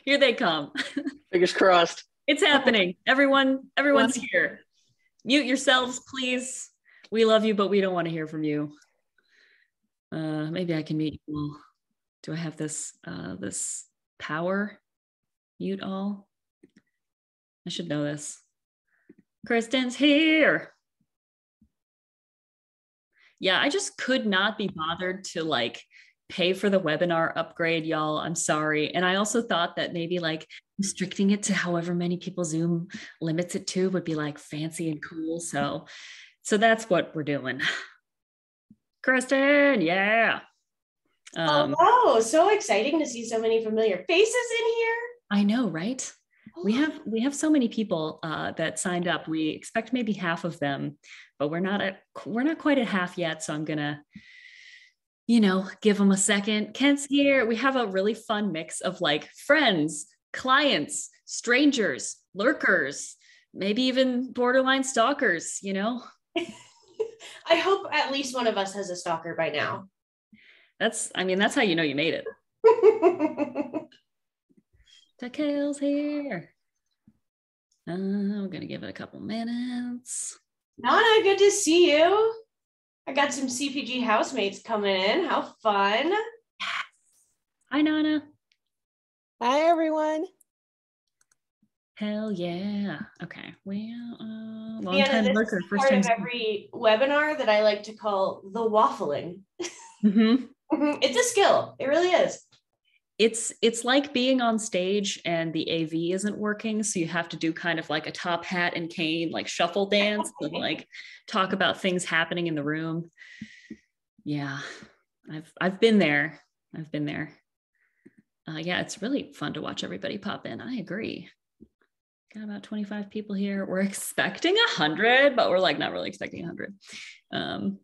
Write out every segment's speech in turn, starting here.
Here they come. Fingers crossed. It's happening. Everyone's here. Mute yourselves, please. We love you, but we don't want to hear from you. Maybe I can mute you all. Do I have this power? Mute all? I should know this. Kristen's here. Yeah, I just could not be bothered to like pay for the webinar upgrade, y'all. I'm sorry. And I also thought that maybe like restricting it to however many people Zoom limits it to would be like fancy and cool. So that's what we're doing. Kristen, yeah. Oh, so exciting to see so many familiar faces in here. I know, right? We have so many people that signed up. We expect maybe half of them, but we're not quite at half yet. So I'm gonna, give them a second. Kent's here. We have a really fun mix of like friends, clients, strangers, lurkers, maybe even borderline stalkers. I hope at least one of us has a stalker by now. That's how you know you made it. Takale's here. I'm gonna give it a couple minutes. Nana, good to see you. I got some CPG housemates coming in. How fun. Hi, Nana. Hi, everyone. Hell yeah. Okay. Well, Lianna, time this lurker. is First part time. of every webinar that I like to call the waffling. Mm-hmm. It's a skill. It really is. It's like being on stage and the AV isn't working. So you have to do kind of like a top hat and cane, like shuffle dance and like talk about things happening in the room. Yeah, I've been there. Yeah, it's really fun to watch everybody pop in. I agree. Got about 25 people here. We're expecting 100, but we're like not really expecting 100.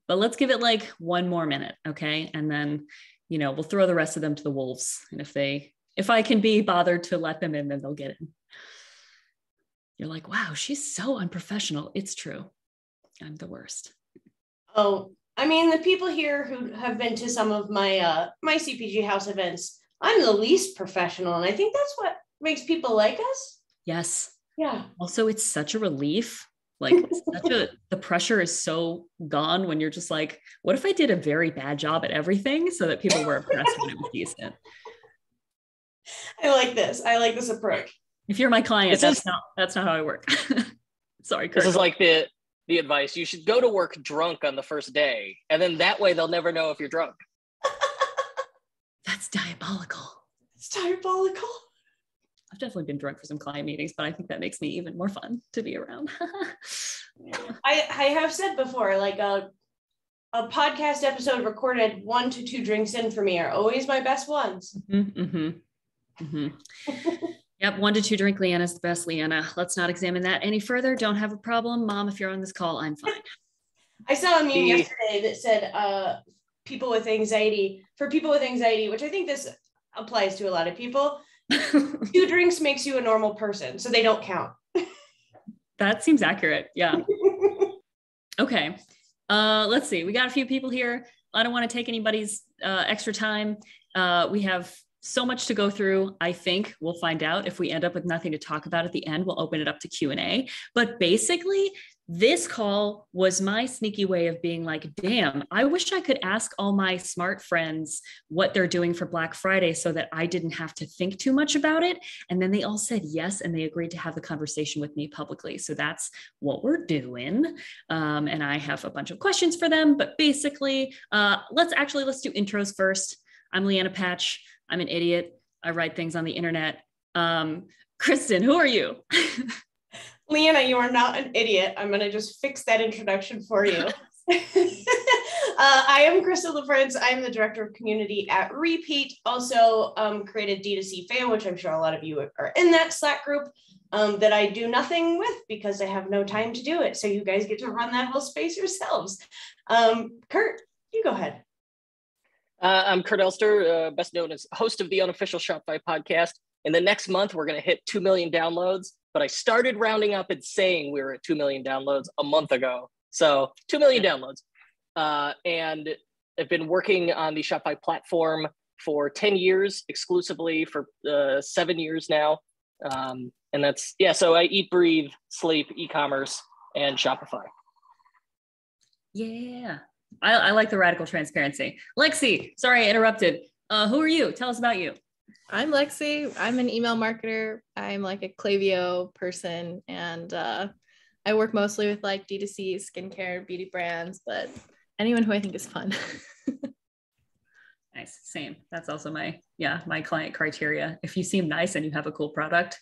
But let's give it like one more minute, okay? And then we'll throw the rest of them to the wolves. And if I can be bothered to let them in, then they'll get in. You're like, wow, she's so unprofessional. It's true. I'm the worst. Oh, I mean, the people here who have been to some of my my CPG house events, I'm the least professional. And I think that's what makes people like us. Yes. Yeah. Also, it's such a relief. Like the pressure is so gone when you're just like, what if I did a very bad job at everything so that people were impressed when it was decent? I like this approach. If you're my client, that's not how I work. Sorry, Kurt. This is like the advice. You should go to work drunk on the first day, and then that way they'll never know if you're drunk. That's diabolical. It's diabolical. I've definitely been drunk for some client meetings, but I think that makes me even more fun to be around. I have said before, like a podcast episode recorded 1 to 2 drinks in for me are always my best ones. Yep, 1 to 2 drink Lianna's the best. Lianna, let's not examine that any further. Don't have a problem. Mom, if you're on this call, I'm fine. I saw a meme yesterday that said for people with anxiety, which I think this applies to a lot of people, 2 drinks makes you a normal person, so they don't count. That seems accurate. Yeah. Okay. Let's see. We got a few people here. I don't want to take anybody's extra time. We have so much to go through. I think we'll find out. If we end up with nothing to talk about at the end, we'll open it up to Q&A. But basically, this call was my sneaky way of being like, damn, I wish I could ask all my smart friends what they're doing for Black Friday so that I didn't have to think too much about it. And then they all said yes, and they agreed to have the conversation with me publicly. So that's what we're doing. And I have a bunch of questions for them, but basically, let's do intros first. I'm Lianna Patch. I'm an idiot. I write things on the internet. Kristen, who are you? Lianna, you are not an idiot. I'm going to just fix that introduction for you. I am Kristen LaFrance. I'm the director of community at Repeat. Also created D2C Fan, which I'm sure a lot of you are in that Slack group that I do nothing with because I have no time to do it. So you guys get to run that whole space yourselves. Kurt, you go ahead. I'm Kurt Elster, best known as host of the unofficial Shopify podcast. In the next month, we're going to hit 2 million downloads, but I started rounding up and saying we were at 2 million downloads a month ago. So 2 million downloads. And I've been working on the Shopify platform for 10 years, exclusively for 7 years now. And that's, yeah, so I eat, breathe, sleep, e-commerce, and Shopify. Yeah. I like the radical transparency. Lexie, sorry I interrupted. Who are you? Tell us about you. I'm Lexie. I'm an email marketer. I'm like a Klaviyo person, and I work mostly with like D2C, skincare, beauty brands, but anyone who I think is fun. Nice. Same. That's also my client criteria. If you seem nice and you have a cool product,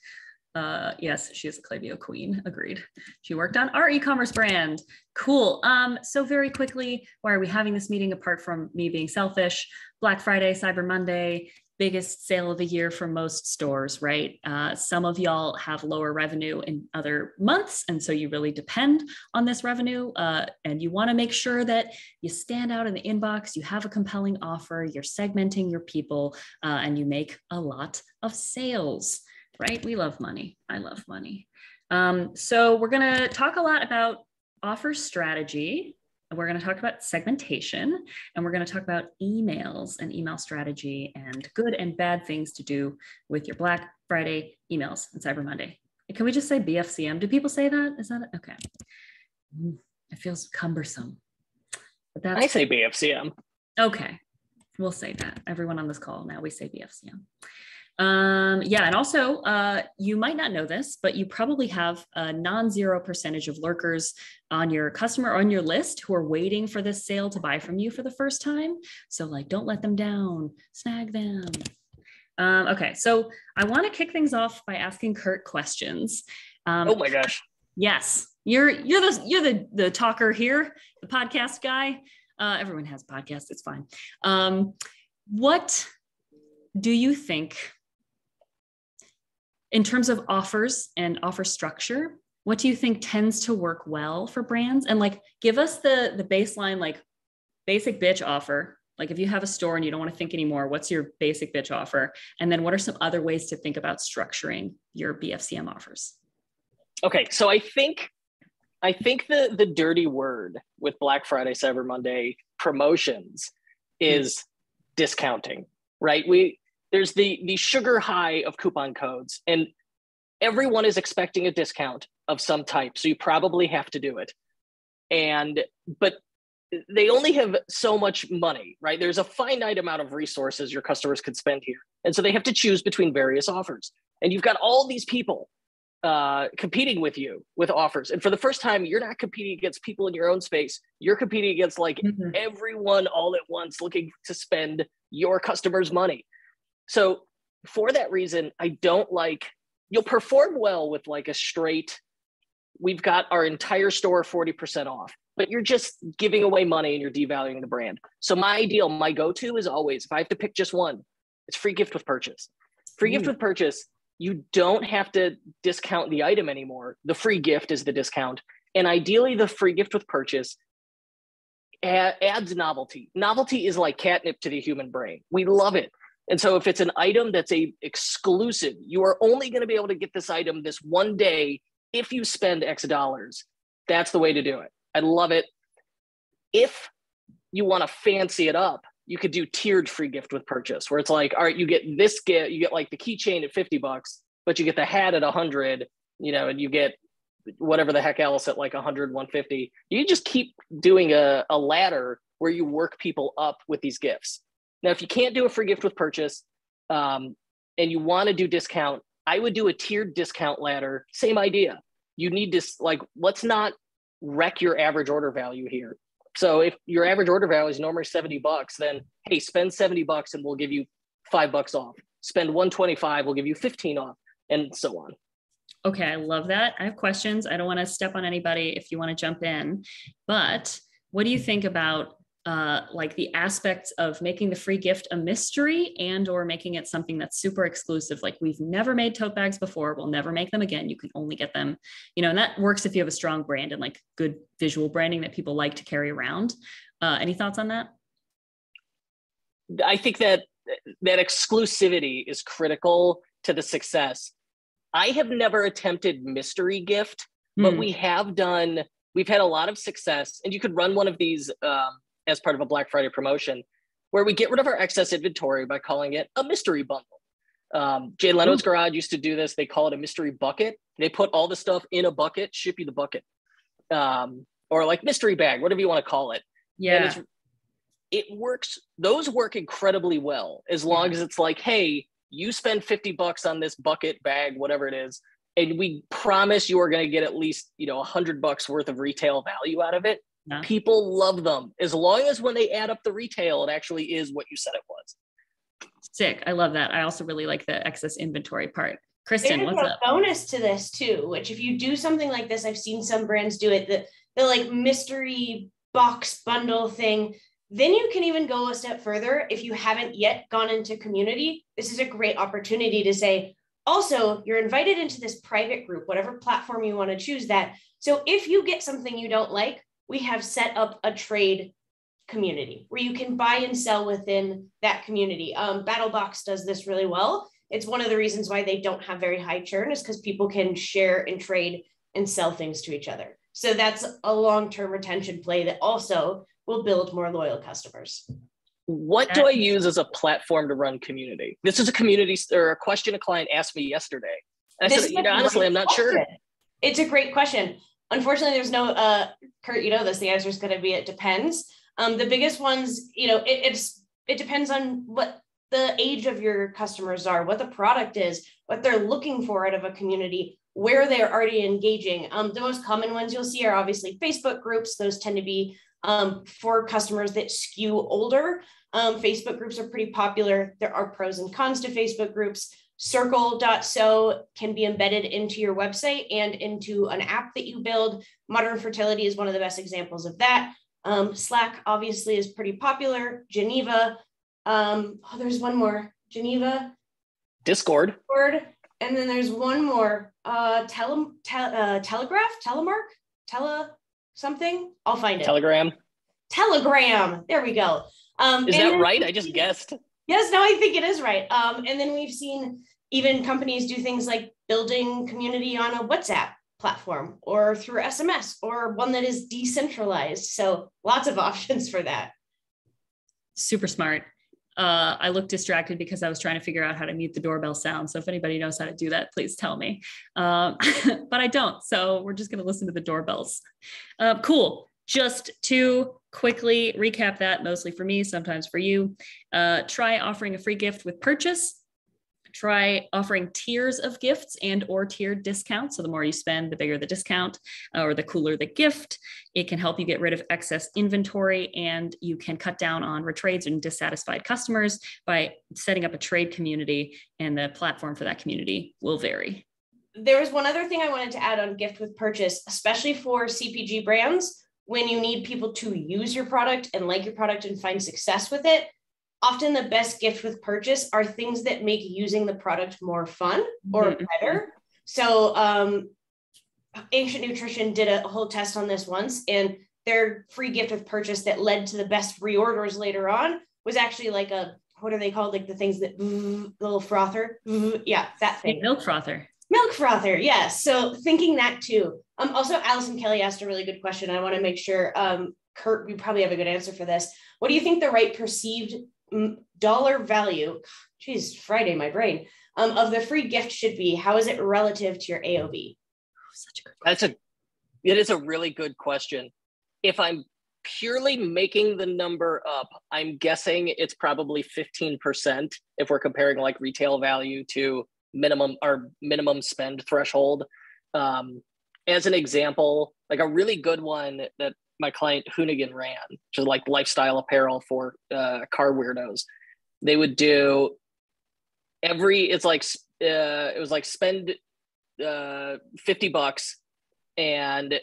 yes, she is a Klaviyo queen. Agreed. She worked on our e-commerce brand. Cool. So very quickly, why are we having this meeting apart from me being selfish? Black Friday, Cyber Monday, biggest sale of the year for most stores, right? Some of y'all have lower revenue in other months. And so you really depend on this revenue. And you want to make sure that you stand out in the inbox, you have a compelling offer, you're segmenting your people, and you make a lot of sales, right? We love money. I love money. So we're going to talk a lot about offer strategy. We're going to talk about segmentation, and we're going to talk about emails and email strategy and good and bad things to do with your Black Friday emails and Cyber Monday. Can we just say BFCM? Do people say that? Is that it? Okay? It feels cumbersome. But I say BFCM. Okay, we'll say that. Everyone on this call now, we say BFCM. Yeah, and also you might not know this, but you probably have a non-zero percentage of lurkers on your list who are waiting for this sale to buy from you for the first time. So like, don't let them down, snag them. Okay, so I want to kick things off by asking Kurt questions. Oh my gosh. Yes, you're the talker here, the podcast guy. Everyone has podcasts, it's fine. What do you think, in terms of offers and offer structure, what do you think tends to work well for brands? And like, give us the baseline, like basic bitch offer. Like if you have a store and you don't want to think anymore, what's your basic bitch offer? And then what are some other ways to think about structuring your BFCM offers? Okay, so I think the dirty word with Black Friday, Cyber Monday promotions is discounting, right? There's the sugar high of coupon codes, and everyone is expecting a discount of some type. So you probably have to do it. But they only have so much money, right? There's a finite amount of resources your customers could spend here. And so they have to choose between various offers. And you've got all these people competing with you with offers. And for the first time, you're not competing against people in your own space. You're competing against like everyone all at once looking to spend your customers' money. So for that reason, you'll perform well with like a straight, we've got our entire store 40% off, but you're just giving away money and you're devaluing the brand. So my go-to is always, if I have to pick just one, it's free gift with purchase. Free gift with purchase, you don't have to discount the item anymore. The free gift is the discount. And ideally the free gift with purchase adds novelty. Novelty is like catnip to the human brain. We love it. And so if it's an item that's a exclusive, you are only going to be able to get this item this one day if you spend X dollars. That's the way to do it. I love it. If you want to fancy it up, you could do tiered free gift with purchase, where it's like, all right, you get this gift, you get like the keychain at $50, but you get the hat at 100, and you get whatever the heck else at like 100, 150. You just keep doing a ladder where you work people up with these gifts. Now, if you can't do a free gift with purchase and you want to do discount, I would do a tiered discount ladder. Same idea. You need to let's not wreck your average order value here. So if your average order value is normally $70, then hey, spend $70 and we'll give you $5 off. Spend $125, we'll give you 15 off, and so on. Okay, I love that. I have questions. I don't want to step on anybody if you want to jump in, but what do you think about like the aspects of making the free gift a mystery and or making it something that's super exclusive? Like, we've never made tote bags before, we'll never make them again, you can only get them, and that works if you have a strong brand and like good visual branding that people like to carry around. Any thoughts on that? I think that exclusivity is critical to the success. I have never attempted mystery gift, but we've had a lot of success, and you could run one of these as part of a Black Friday promotion, where we get rid of our excess inventory by calling it a mystery bundle. Jay Leno's Garage used to do this. They call it a mystery bucket. They put all the stuff in a bucket, ship you the bucket. Or like mystery bag, whatever you want to call it. Yeah. And it works. Those work incredibly well as long as it's like, hey, you spend $50 on this bucket, bag, whatever it is, and we promise you are going to get at least, $100 worth of retail value out of it. Yeah. People love them as long as when they add up the retail, it actually is what you said it was. Sick. I love that. I also really like the excess inventory part. Kristen, what's up? Bonus to this too, which if you do something like this, I've seen some brands do it, the like mystery box bundle thing. Then you can even go a step further. If you haven't yet gone into community, this is a great opportunity to say, also, you're invited into this private group, whatever platform you want to choose that. So if you get something you don't like, we have set up a trade community where you can buy and sell within that community. BattleBox does this really well. It's one of the reasons why they don't have very high churn is because people can share and trade and sell things to each other. So that's a long-term retention play that also will build more loyal customers. What do I use as a platform to run community? This is a community or a question a client asked me yesterday. And I said, honestly, I'm not sure. It's a great question. Unfortunately, there's no, Kurt, the answer is going to be, it depends. The biggest ones, it depends on what the age of your customers are, what the product is, what they're looking for out of a community, where they're already engaging. The most common ones you'll see are obviously Facebook groups. Those tend to be for customers that skew older. Facebook groups are pretty popular. There are pros and cons to Facebook groups. Circle.so can be embedded into your website and into an app that you build. Modern Fertility is one of the best examples of that. Slack obviously is pretty popular. Geneva. There's one more. Geneva. Discord. And then there's one more. Telegraph? Something? I'll find it. Telegram. There we go. Is that right? I just guessed. Yes, no, I think it is right. And then we've seen even companies do things like building community on a WhatsApp platform or through SMS or one that is decentralized. So lots of options for that. Super smart. I looked distracted because I was trying to figure out how to mute the doorbell sound. So if anybody knows how to do that, please tell me. But I don't. So we're just going to listen to the doorbells. Cool. Just to quickly recap that, mostly for me, sometimes for you, try offering a free gift with purchase. Try offering tiers of gifts and or tiered discounts. So the more you spend, the bigger the discount or the cooler the gift. It can help you get rid of excess inventory and you can cut down on retrades and dissatisfied customers by setting up a trade community, and the platform for that community will vary. There was one other thing I wanted to add on gift with purchase, especially for CPG brands. When you need people to use your product and like your product and find success with it, often the best gift with purchase are things that make using the product more fun or better. So Ancient Nutrition did a whole test on this once, and their free gift with purchase that led to the best reorders later on was actually like what are they called? Like the things that, little frother. Yeah, that thing. Milk frother. Milk frother, yes. So thinking that too. Also, Allison Kelly asked a really good question. I want to make sure, Kurt, you probably have a good answer for this. What do you think the right perceived dollar value, geez, Friday, my brain, of the free gift should be? How is it relative to your AOV? Such a good question. It is a really good question. If I'm purely making the number up, I'm guessing it's probably 15% if we're comparing like retail value to minimum spend threshold. As an example, like a really good one that my client Hoonigan ran, which is like lifestyle apparel for car weirdos. They would do it was like spend $50 and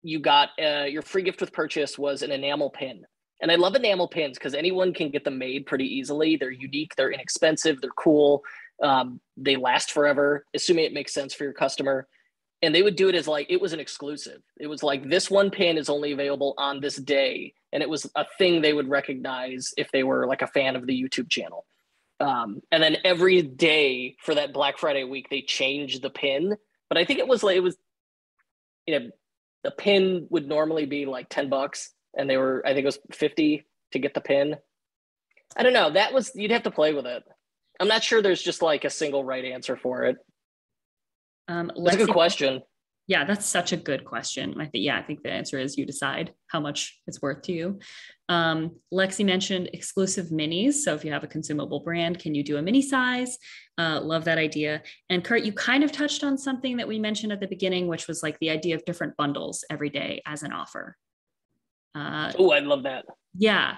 you got your free gift with purchase was an enamel pin. And I love enamel pins because anyone can get them made pretty easily. They're unique, they're inexpensive, they're cool. They last forever, assuming it makes sense for your customer. And they would do it as like, it was an exclusive. It was like, this one pin is only available on this day. And it was a thing they would recognize if they were like a fan of the YouTube channel. And then every day for that Black Friday week, they changed the pin. But I think the pin would normally be like $10 and I think it was $50 to get the pin. I don't know. You'd have to play with it. I'm not sure there's just like a single right answer for it. That's a good question. Yeah, that's such a good question. I think the answer is you decide how much it's worth to you. Lexie mentioned exclusive minis. So if you have a consumable brand, can you do a mini size? Love that idea. And Kurt, you kind of touched on something that we mentioned at the beginning, which was like the idea of different bundles every day as an offer. Oh, I love that. Yeah.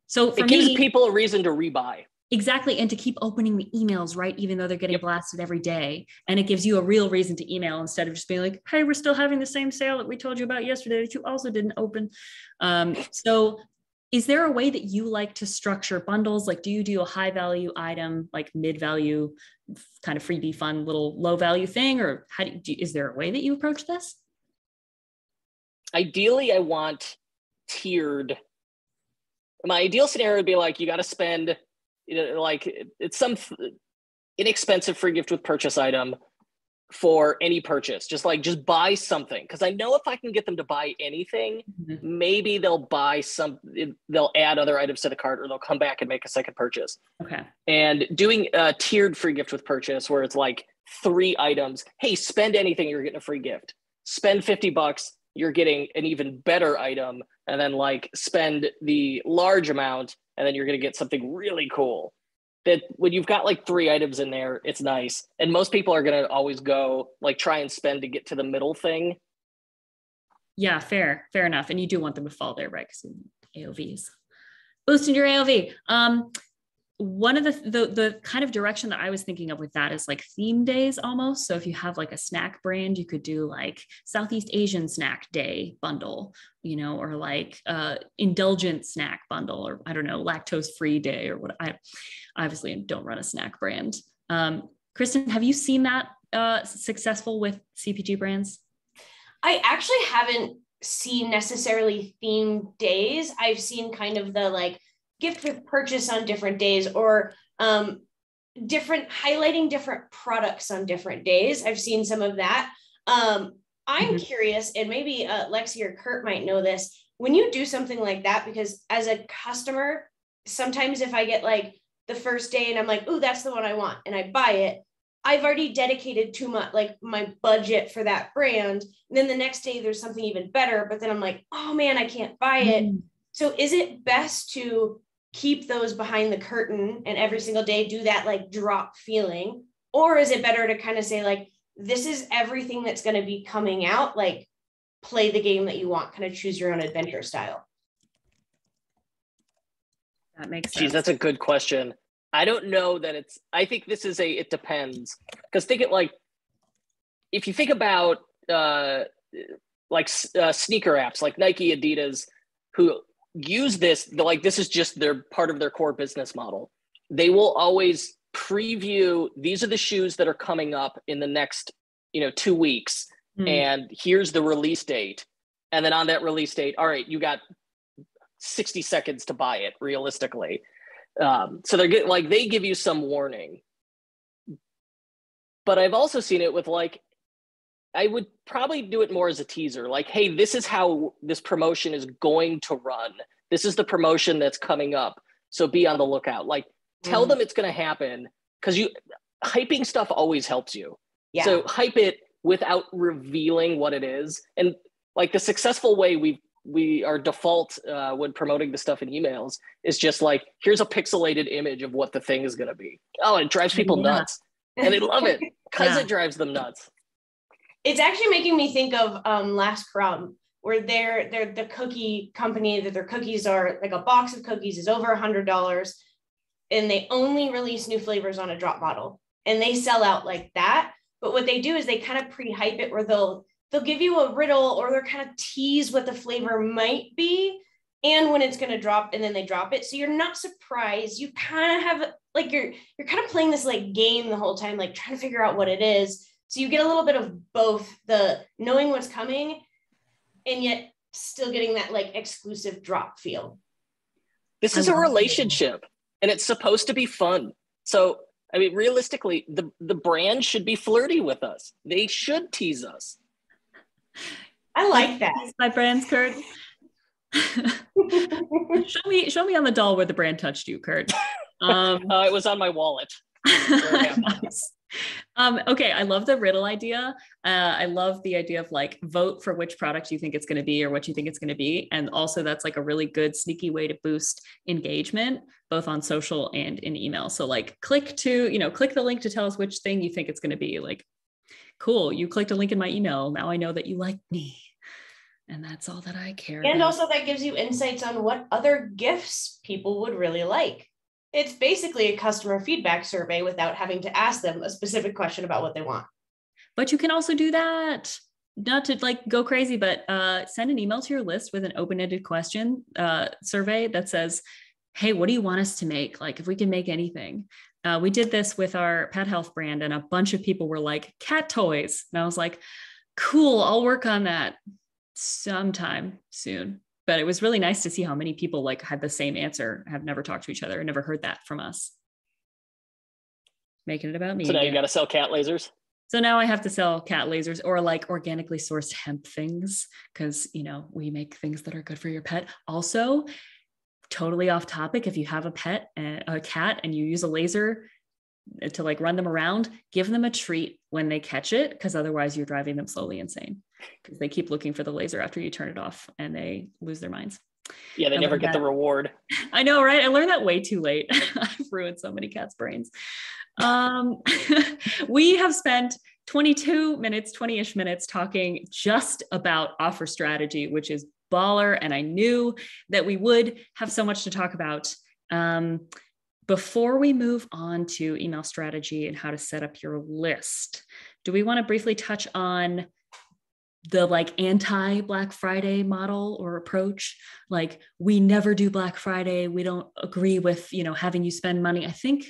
So it gives people a reason to rebuy. Exactly. And to keep opening the emails, right? Even though they're getting blasted every day. And it gives you a real reason to email instead of just being like, hey, we're still having the same sale that we told you about yesterday that you also didn't open. So is there a way that you like to structure bundles? Like, do you do a high value item, like mid value, kind of freebie fun little low value thing? Or is there a way that you approach this? Ideally, I want tiered. My ideal scenario would be like, you got to spend, like it's some inexpensive free gift with purchase item for any purchase. Just buy something. Cause I know if I can get them to buy anything, maybe they'll they'll add other items to the cart, or they'll come back and make a second purchase. Okay. And doing a tiered free gift with purchase where it's like 3 items. Hey, spend anything, you're getting a free gift. Spend $50, you're getting an even better item. And then like spend the large amount, and then you're going to get something really cool. That when you've got like 3 items in there, it's nice. And most people are going to always go like try and spend to get to the middle thing. Yeah, fair enough. And you do want them to fall there, right? Because AOVs. Boosting your AOV. One of the kind of direction that I was thinking of with that is like theme days almost. So if you have like a snack brand, you could do like Southeast Asian snack day bundle, or like indulgent snack bundle, or I don't know, lactose free day, or what. I obviously don't run a snack brand. Kristen, have you seen that successful with CPG brands? I actually haven't seen necessarily themed days. I've seen kind of the like gift with purchase on different days, or highlighting different products on different days. I've seen some of that. I'm curious, and maybe Lexie or Kurt might know this, when you do something like that, because as a customer, sometimes if I get like the first day and I'm like, oh, that's the one I want, and I buy it, I've already dedicated too much, like my budget for that brand. And then the next day there's something even better, but then I'm like, oh man, I can't buy it. So is it best to keep those behind the curtain and every single day do that like drop feeling? Or is it better to kind of say like, this is everything that's going to be coming out, like play the game that you want, kind of choose your own adventure style? That makes sense. Geez, that's a good question. I don't know that I think this is it depends. Because if you think about sneaker apps like Nike, Adidas, who use this, like this is just their part of their core business model. They will always preview, these are the shoes that are coming up in the next 2 weeks, and here's the release date. And then on that release date, all right, you got 60 seconds to buy it realistically. So they give you some warning. But I've also seen it with I would probably do it more as a teaser. Like, hey, this is how this promotion is going to run. This is the promotion that's coming up. So be on the lookout. Like, tell them it's going to happen, because hyping stuff always helps you. Yeah. So hype it without revealing what it is. And like the successful way our default when promoting the stuff in emails is just like, here's a pixelated image of what the thing is going to be. Oh, and it drives people nuts. And they love it because it drives them nuts. It's actually making me think of Last Crumb, where they're the cookie company that their cookies are like a box of cookies is over $100, and they only release new flavors on a drop bottle, and they sell out like that. But what they do is they kind of pre-hype it, where they'll give you a riddle, or they'll kind of tease what the flavor might be and when it's going to drop, and then they drop it. So you're not surprised. You kind of have like, you're kind of playing this like game the whole time, like trying to figure out what it is. So you get a little bit of both, the knowing what's coming and yet still getting that like exclusive drop feel. This is a relationship, and it's supposed to be fun. So, I mean, realistically, the brand should be flirty with us. They should tease us. I like that. My brands, Kurt. Show me on the doll where the brand touched you, Kurt. It was on my wallet. Nice. Okay, I love the riddle idea. I love the idea of like vote for which product you think it's going to be or what you think it's going to be. And also that's like a really good sneaky way to boost engagement, both on social and in email. So like click the link to tell us which thing you think it's going to be. Like, cool, you clicked a link in my email. Now I know that you like me. And that's all that I care And about. also that gives you insights on what other gifts people would really like. It's basically a customer feedback survey without having to ask them a specific question about what they want. But you can also do that, not to like go crazy, but send an email to your list with an open-ended question survey that says, hey, what do you want us to make? Like if we can make anything. We did this with our pet health brand and a bunch of people were like, cat toys. And I was like, cool, I'll work on that sometime soon. But it was really nice to see how many people like had the same answer, have never talked to each other, and never heard that from us. Making it about me. So now again. you got to sell cat lasers. So now I have to sell cat lasers or like organically sourced hemp things because, we make things that are good for your pet. Also, totally off topic, if you have a cat and you use a laser to like run them around, give them a treat when they catch it, because otherwise you're driving them slowly insane because they keep looking for the laser after you turn it off and they lose their minds. Yeah, they never get the reward. I know, right? I learned that way too late. I've ruined so many cats' brains. We have spent 20-ish minutes talking just about offer strategy, which is baller. And I knew that we would have so much to talk about. Before we move on to email strategy and how to set up your list, do we want to briefly touch on the like anti-Black Friday model or approach? Like we never do Black Friday. We don't agree with, having you spend money. I think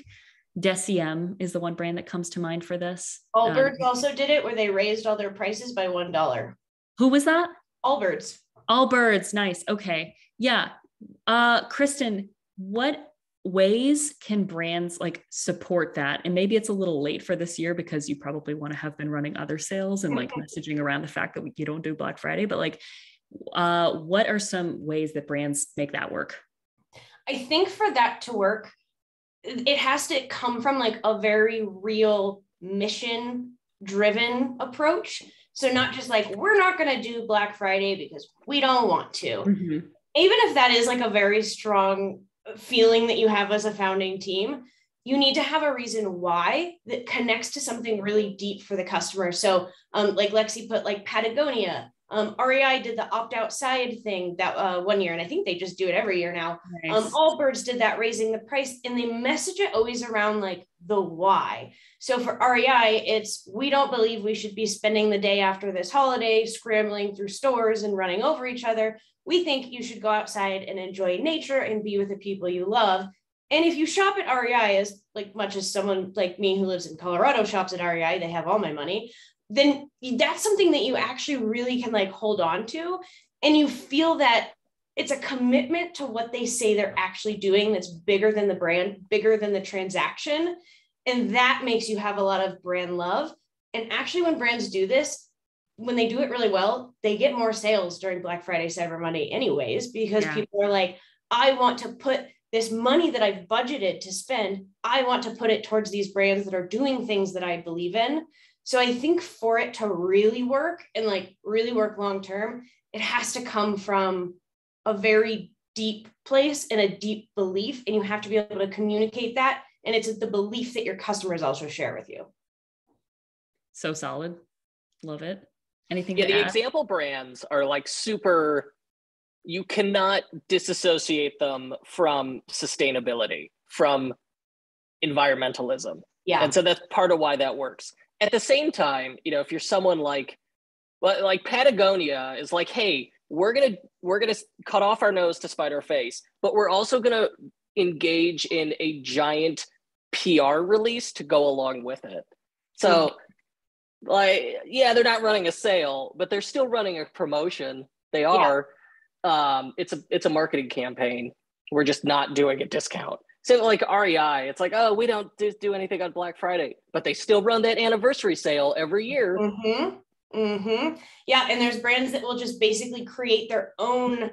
BFCM is the one brand that comes to mind for this. Allbirds also did it where they raised all their prices by $1. Who was that? Allbirds. Allbirds. Nice. Okay. Yeah. Kristen, what ways can brands like support that? And maybe it's a little late for this year because you probably want to have been running other sales and like messaging around the fact that you don't do Black Friday, but like, what are some ways that brands make that work? I think for that to work, it has to come from like a very real mission driven approach. So not just like, we're not going to do Black Friday because we don't want to. Mm-hmm. Even if that is like a very strong feeling that you have as a founding team, you need to have a reason why that connects to something really deep for the customer. So like Lexie put like Patagonia, REI did the opt outside thing that one year, and I think they just do it every year now. Nice. Allbirds did that raising the price, and they message it always around like the why. So for REI, it's, we don't believe we should be spending the day after this holiday scrambling through stores and running over each other. We think you should go outside and enjoy nature and be with the people you love. And if you shop at REI as like much as someone like me who lives in Colorado shops at REI, they have all my money, then that's something that you actually really can like hold on to. And you feel that it's a commitment to what they say they're actually doing that's bigger than the brand, bigger than the transaction. And that makes you have a lot of brand love. And actually when brands do this, when they do it really well, they get more sales during Black Friday, Cyber Monday anyways, because people are like, I want to put this money that I've budgeted to spend, I want to put it towards these brands that are doing things that I believe in. So I think for it to really work and like really work long-term, it has to come from a very deep place and a deep belief. And you have to be able to communicate that. And it's the belief that your customers also share with you. So solid. Love it. Anything? Yeah, the example brands are like super, you cannot disassociate them from sustainability, from environmentalism. Yeah. And so that's part of why that works. At the same time, if you're someone like Patagonia is like, hey, we're gonna cut off our nose to spite our face, but we're also gonna engage in a giant PR release to go along with it. So they're not running a sale, but they're still running a promotion. They are. Yeah. It's a marketing campaign. We're just not doing a discount. So like REI, it's like, oh, we don't do anything on Black Friday, but they still run that anniversary sale every year. Mm-hmm. Mm-hmm. Yeah, and there's brands that will just basically create their own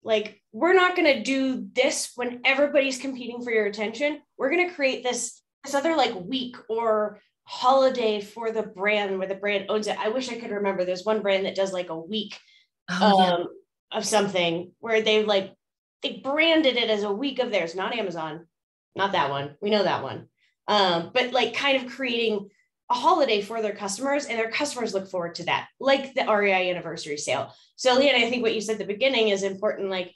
Like, we're not going to do this when everybody's competing for your attention. We're going to create this other like week or holiday for the brand where the brand owns it. I wish I could remember. There's one brand that does like a week of something where they branded it as a week of theirs, not Amazon, not that one. We know that one. But like kind of creating a holiday for their customers, and their customers look forward to that, like the REI anniversary sale. So Lianna, I think what you said at the beginning is important. Like,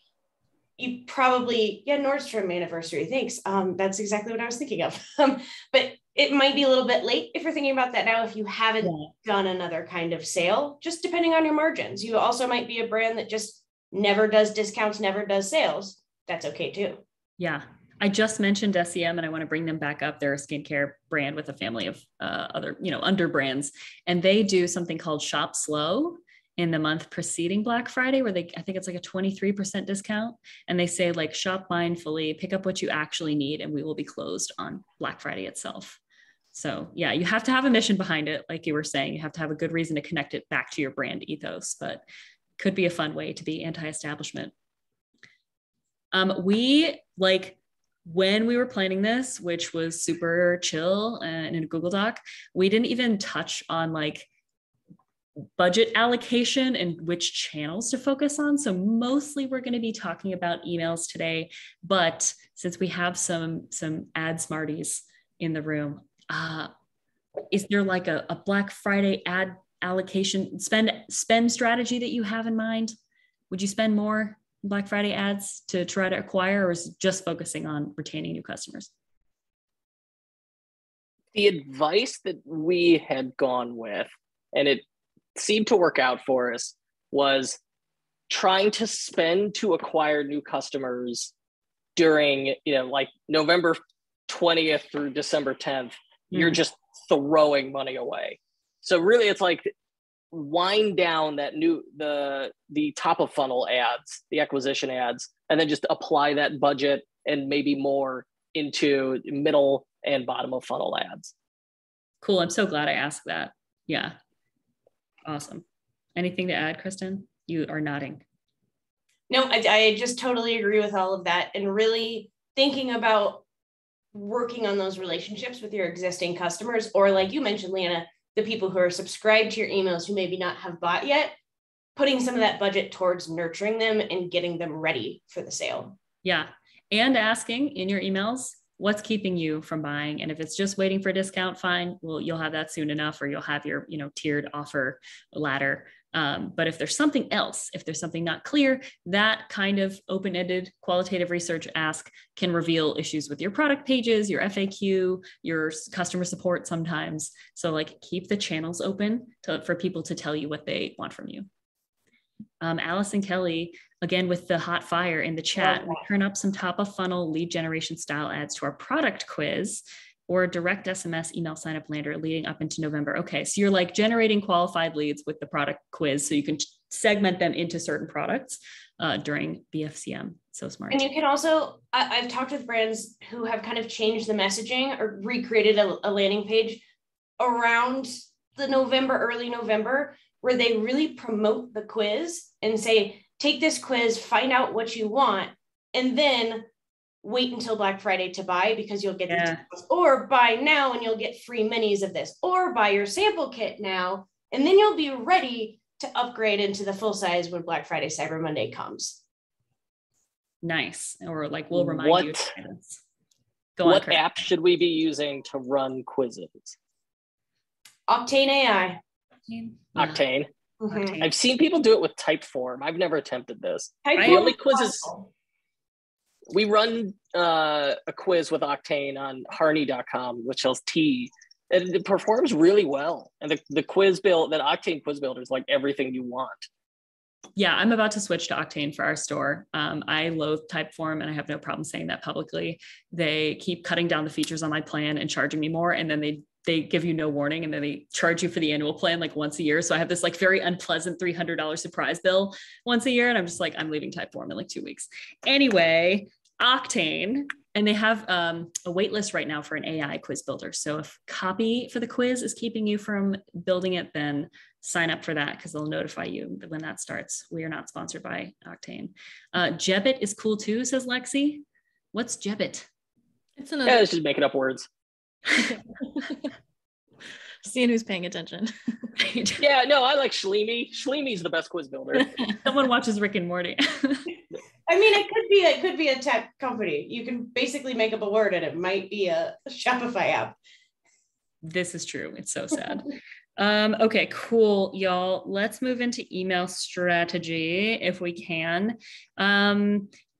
you probably, Nordstrom anniversary, thanks. That's exactly what I was thinking of. But it might be a little bit late if you're thinking about that now, if you haven't done another kind of sale, just depending on your margins. You also might be a brand that just never does discounts, never does sales. That's okay too. Yeah. I just mentioned SEM and I want to bring them back up. They're a skincare brand with a family of other, under brands, and they do something called Shop Slow in the month preceding Black Friday, where I think it's like a 23% discount. And they say like, shop mindfully, pick up what you actually need, and we will be closed on Black Friday itself. So yeah, you have to have a mission behind it. Like you were saying, you have to have a good reason to connect it back to your brand ethos, but could be a fun way to be anti-establishment. When we were planning this, which was super chill and in a Google Doc, we didn't even touch on like budget allocation and which channels to focus on. So mostly we're going to be talking about emails today, but since we have some ad smarties in the room, is there like a Black Friday ad allocation spend strategy that you have in mind? Would you spend more Black Friday ads to try to acquire, or is it just focusing on retaining new customers? The advice that we had gone with, and it seemed to work out for us, was trying to spend to acquire new customers during, like November 20th through December 10th. You're just throwing money away. So really it's like wind down the top of funnel ads, the acquisition ads, and then just apply that budget and maybe more into middle and bottom of funnel ads. Cool. I'm so glad I asked that. Yeah. Awesome. Anything to add, Kristen? You are nodding. No, I just totally agree with all of that, and really thinking about working on those relationships with your existing customers, or like you mentioned, Lianna, the people who are subscribed to your emails who maybe not have bought yet, putting some of that budget towards nurturing them and getting them ready for the sale. Yeah. And asking in your emails, what's keeping you from buying? And if it's just waiting for a discount, fine. Well, you'll have that soon enough, or you'll have your, tiered offer ladder. But if there's something else, if there's something not clear, that kind of open-ended qualitative research ask can reveal issues with your product pages, your FAQ, your customer support sometimes. So like, keep the channels open for people to tell you what they want from you. Alice and Kelly, again, with the hot fire in the chat, we turn up some top of funnel lead generation style ads to our product quiz or direct SMS email sign up lander leading up into November. Okay, so you're like generating qualified leads with the product quiz, so you can segment them into certain products during BFCM. So smart. And you can also, I've talked with brands who have kind of changed the messaging or recreated a landing page around the early November, where they really promote the quiz and say, take this quiz, find out what you want, and then wait until Black Friday to buy, because you'll get these deals, or buy now and you'll get free minis of this, or buy your sample kit now, and then you'll be ready to upgrade into the full size when Black Friday, Cyber Monday comes. Nice. Or like, we'll remind you. What app should we be using to run quizzes? Octane AI. Octane. Mm-hmm. I've seen people do it with Typeform. I've never attempted this. The only quizzes we run a quiz with Octane on Harney.com, which sells tea, and it performs really well. And the quiz build, that Octane quiz builder is like everything you want. Yeah, I'm about to switch to Octane for our store. I loathe Typeform, and I have no problem saying that publicly. They keep cutting down the features on my plan and charging me more, and then they give you no warning, and then they charge you for the annual plan like once a year. So I have this like very unpleasant $300 surprise bill once a year, and I'm just like, I'm leaving Typeform in like 2 weeks. Anyway, Octane And they have a wait list right now for an AI quiz builder. So if copy for the quiz is keeping you from building it, then sign up for that because they'll notify you when that starts. We are not sponsored by Octane. Jebbit is cool too, says Lexie. What's Jebbit? It's another. Yeah, it's just making up words. Seeing who's paying attention. Yeah, no, I like Schleemy. Schleemy's the best quiz builder. Someone watches Rick and Morty. I mean, it could be a tech company. You can basically make up a word and it might be a Shopify app. This is true. It's so sad. Okay, cool, y'all. Let's move into email strategy if we can.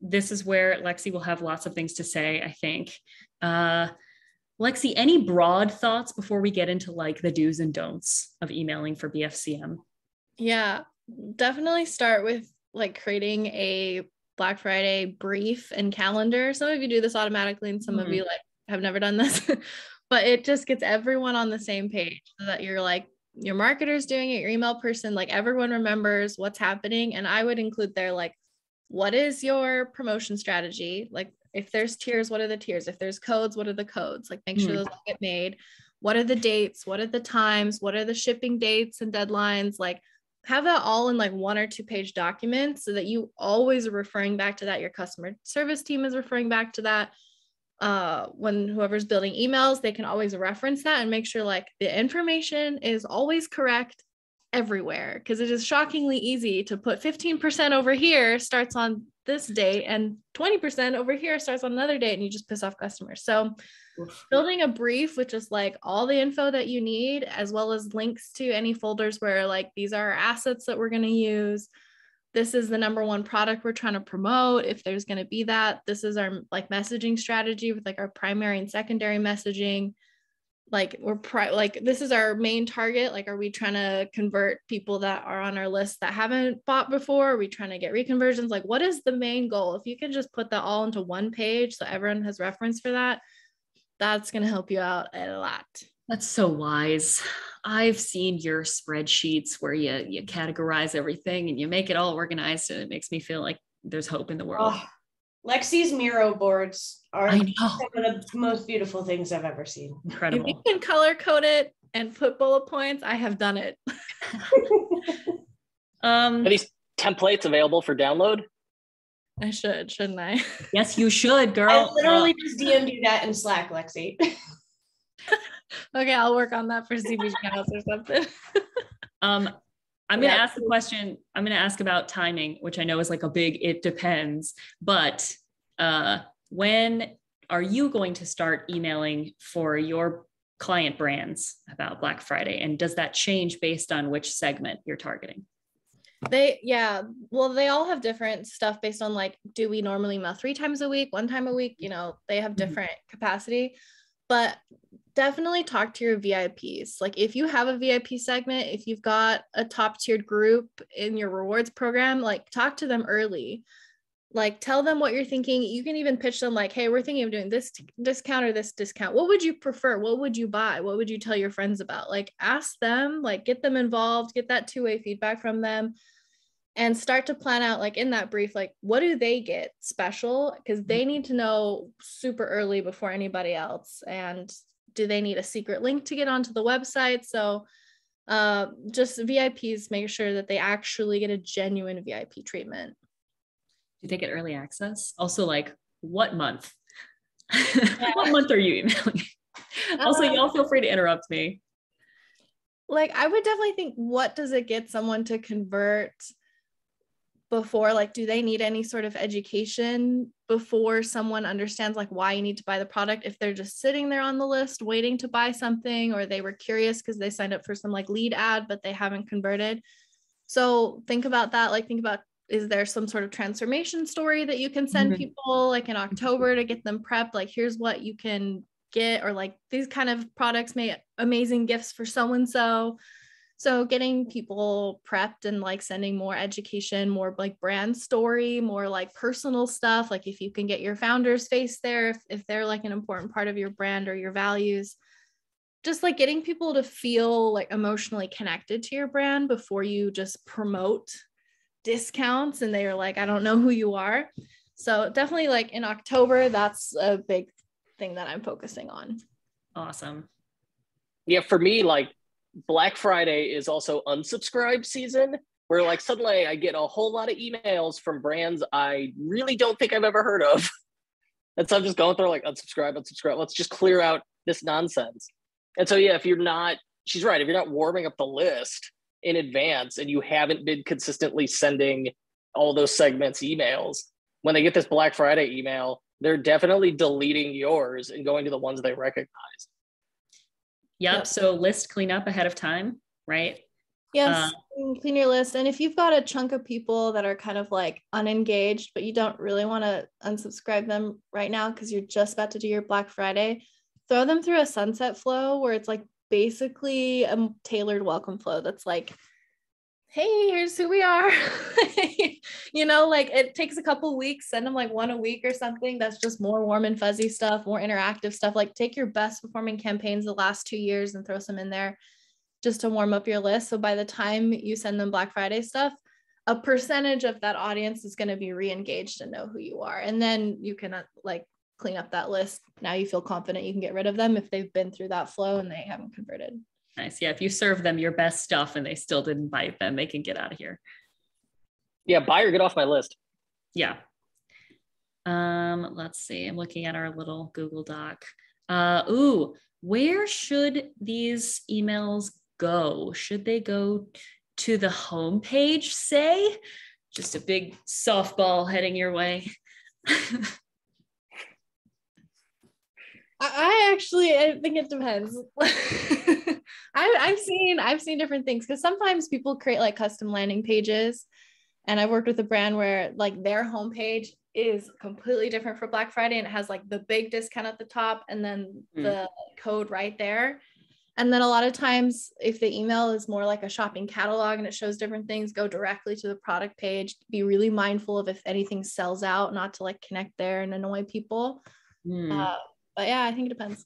This is where Lexie will have lots of things to say, I think. Lexie, any broad thoughts before we get into like the do's and don'ts of emailing for BFCM? Yeah, definitely start with like creating a Black Friday brief and calendar. Some of you do this automatically and some of you like have never done this, but it just gets everyone on the same page so that you're like, your marketer's doing it, your email person, like everyone remembers what's happening. And I would include there, like, what is your promotion strategy? Like if there's tiers, what are the tiers? If there's codes, what are the codes? Like make sure those get made. What are the dates? What are the times? What are the shipping dates and deadlines? Like have that all in like 1 or 2 page documents so that you always are referring back to that. Your customer service team is referring back to that. When whoever's building emails, they can always reference that and make sure like the information is always correct everywhere, because it is shockingly easy to put 15% over here starts on this date and 20% over here starts on another date, and you just piss off customers. So building a brief with just like all the info that you need, as well as links to any folders where like these are our assets that we're going to use. This is the number one product we're trying to promote. If there's going to be that, this is our like messaging strategy with like our primary and secondary messaging. Like like this is our main target. Like, are we trying to convert people that are on our list that haven't bought before? Are we trying to get reconversions? Like, what is the main goal? If you can just put that all into one page so everyone has reference for that, that's going to help you out a lot. That's so wise. I've seen your spreadsheets where you categorize everything and you make it all organized, and it makes me feel like there's hope in the world. Oh, Lexie's Miro boards are some of the most beautiful things I've ever seen. Incredible. If you can color code it and put bullet points, I have done it. Are these templates available for download? I shouldn't I? Yes, you should, girl. I literally just DM'd you that in Slack, Lexie. Okay, I'll work on that for CBG House or something. I'm going to ask the question. I'm going to ask about timing, which I know is like a big, it depends, but when are you going to start emailing for your client brands about Black Friday? And does that change based on which segment you're targeting? They all have different stuff based on like, do we normally email 3 times a week, 1 time a week? You know, they have different capacity, but definitely talk to your VIPs. Like if you have a VIP segment, if you've got a top tiered group in your rewards program, like talk to them early. Like tell them what you're thinking. You can even pitch them like, hey, we're thinking of doing this discount or this discount. What would you prefer? What would you buy? What would you tell your friends about? Like ask them, like get them involved, get that 2-way feedback from them, and start to plan out like in that brief, like what do they get special? Because they need to know super early before anybody else. And do they need a secret link to get onto the website? So just VIPs, make sure that they actually get a genuine VIP treatment. Do they get early access? Also, like what month? What month are you emailing? Also, y'all feel free to interrupt me. Like I would definitely think, what does it get someone to convert before? Like, do they need any sort of education before someone understands like why you need to buy the product? If they're just sitting there on the list waiting to buy something, or they were curious because they signed up for some like lead ad but they haven't converted. So think about that. Like think about, is there some sort of transformation story that you can send people like in October to get them prepped? Like here's what you can get, or like these kind of products make amazing gifts for so-and-so. So getting people prepped and like sending more education, more like brand story, more like personal stuff. Like if you can get your founder's face there, if they're like an important part of your brand or your values, just like getting people to feel like emotionally connected to your brand before you just promote discounts and they are like, I don't know who you are. So definitely like in October, that's a big thing that I'm focusing on. Awesome. Yeah, for me, like Black Friday is also unsubscribe season, where like suddenly I get a whole lot of emails from brands I really don't think I've ever heard of. And so I'm just going through like unsubscribe. Let's just clear out this nonsense. And so, yeah, she's right. If you're not warming up the list in advance and you haven't been consistently sending all those segments emails, when they get this Black Friday email, they're definitely deleting yours and going to the ones they recognize. Yep. So list cleanup ahead of time, right? Yes, clean your list. And if you've got a chunk of people that are kind of like unengaged, but you don't really want to unsubscribe them right now because you're just about to do your Black Friday, throw them through a sunset flow where it's like basically a tailored welcome flow that's like, hey, here's who we are. You know, like it takes a couple weeks, send them like one a week or something. That's just more warm and fuzzy stuff, more interactive stuff. Like take your best performing campaigns the last 2 years and throw some in there just to warm up your list. So by the time you send them Black Friday stuff, a percentage of that audience is going to be re-engaged and know who you are. And then you can like clean up that list. Now you feel confident you can get rid of them if they've been through that flow and they haven't converted. Nice. Yeah. If you serve them your best stuff and they still didn't buy them, they can get out of here. Yeah. Buy or get off my list. Yeah. Let's see. I'm looking at our little Google Doc. Where should these emails go? Should they go to the homepage, say? Just a big softball heading your way. I think it depends. I've seen different things because sometimes people create like custom landing pages, and I've worked with a brand where like their homepage is completely different for Black Friday and it has like the big discount at the top and then the code right there. And then a lot of times if the email is more like a shopping catalog and it shows different things, go directly to the product page. Be really mindful of if anything sells out, not to like connect there and annoy people. But yeah, I think it depends.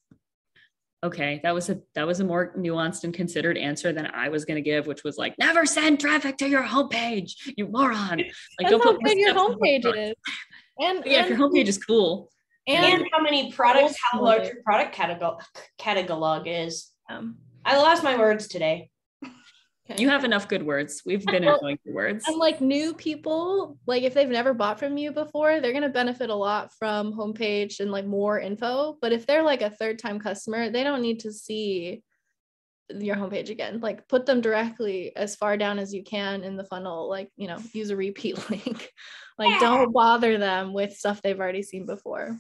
Okay, that was a more nuanced and considered answer than I was going to give, which was like, never send traffic to your homepage, you moron. Like, don't put good your homepage is. And if your homepage is cool. And how many products, how large your product catalog is. I lost my words today. Okay. You have enough good words. We've been enjoying your words. And like new people, like if they've never bought from you before, they're going to benefit a lot from homepage and like more info. But if they're like a third time customer, they don't need to see your homepage again. Like put them directly as far down as you can in the funnel, like, you know, use a repeat link. Like don't bother them with stuff they've already seen before.